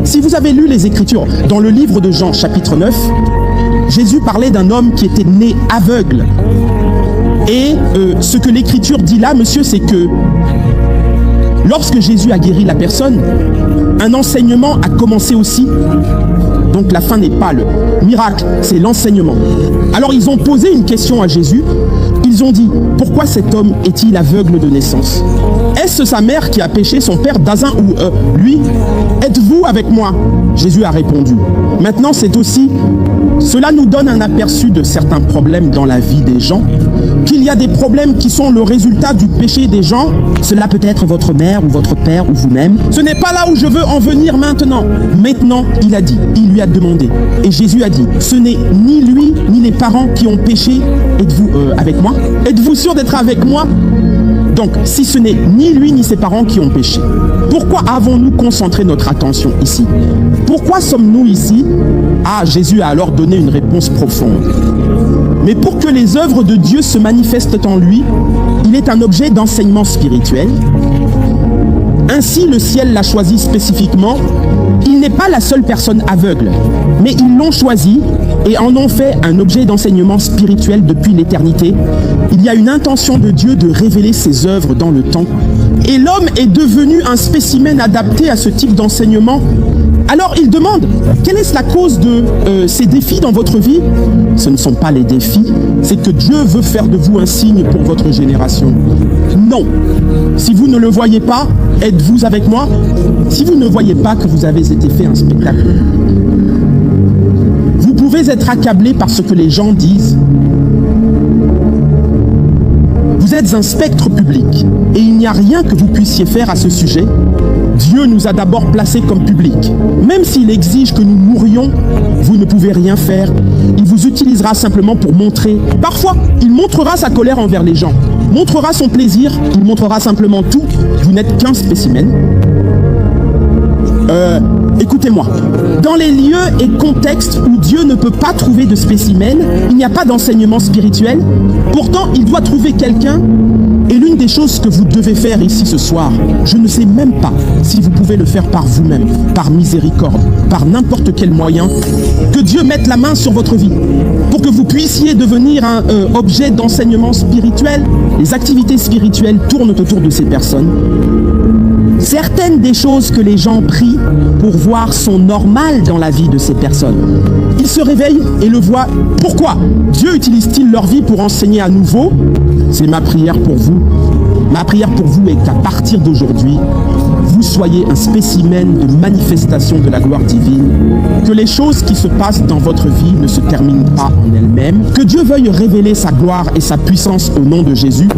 Si vous avez lu les Écritures, dans le livre de Jean, chapitre 9, Jésus parlait d'un homme qui était né aveugle. Et ce que l'Écriture dit là, monsieur, c'est que lorsque Jésus a guéri la personne, un enseignement a commencé aussi. Donc la fin n'est pas le miracle, c'est l'enseignement. Alors ils ont posé une question à Jésus. Ils ont dit, pourquoi cet homme est-il aveugle de naissance? Est-ce sa mère qui a péché, son père Dazin ou lui? Êtes-vous avec moi? Jésus a répondu. Maintenant, c'est aussi, cela nous donne un aperçu de certains problèmes dans la vie des gens, qu'il y a des problèmes qui sont le résultat du péché des gens. Cela peut être votre mère ou votre père ou vous-même. Ce n'est pas là où je veux en venir maintenant. Maintenant, il a dit, il lui a demandé. Et Jésus a dit, ce n'est ni lui, ni les parents qui ont péché. Êtes-vous avec moi? Êtes-vous sûr d'être avec moi? Donc, si ce n'est ni lui ni ses parents qui ont péché, pourquoi avons-nous concentré notre attention ici? Pourquoi sommes-nous ici? Ah, Jésus a alors donné une réponse profonde. Mais pour que les œuvres de Dieu se manifestent en lui, il est un objet d'enseignement spirituel. Ainsi, le ciel l'a choisi spécifiquement. Il n'est pas la seule personne aveugle, mais ils l'ont choisi et en ont fait un objet d'enseignement spirituel depuis l'éternité. Il y a une intention de Dieu de révéler ses œuvres dans le temps. Et l'homme est devenu un spécimen adapté à ce type d'enseignement. Alors il demande, quelle est la cause de ces défis dans votre vie? Ce ne sont pas les défis, c'est que Dieu veut faire de vous un signe pour votre génération. Non. Si vous ne le voyez pas, êtes-vous avec moi? Si vous ne voyez pas que vous avez été fait un spectacle, vous pouvez être accablé par ce que les gens disent. Vous êtes un spectre public et il n'y a rien que vous puissiez faire à ce sujet. Dieu nous a d'abord placés comme public. Même s'il exige que nous mourions, vous ne pouvez rien faire. Il vous utilisera simplement pour montrer. Parfois, il montrera sa colère envers les gens, montrera son plaisir, il montrera simplement tout. Vous n'êtes qu'un spécimen. Écoutez-moi, dans les lieux et contextes où Dieu ne peut pas trouver de spécimen, il n'y a pas d'enseignement spirituel. Pourtant, il doit trouver quelqu'un. Et l'une des choses que vous devez faire ici ce soir, je ne sais même pas si vous pouvez le faire par vous-même, par miséricorde, par n'importe quel moyen, que Dieu mette la main sur votre vie pour que vous puissiez devenir un objet d'enseignement spirituel. Les activités spirituelles tournent autour de ces personnes. Certaines des choses que les gens prient pour voir sont normales dans la vie de ces personnes. Ils se réveillent et le voient. Pourquoi Dieu utilise-t-il leur vie pour enseigner à nouveau? C'est ma prière pour vous. Ma prière pour vous est qu'à partir d'aujourd'hui, vous soyez un spécimen de manifestation de la gloire divine. Que les choses qui se passent dans votre vie ne se terminent pas en elles-mêmes. Que Dieu veuille révéler sa gloire et sa puissance au nom de Jésus.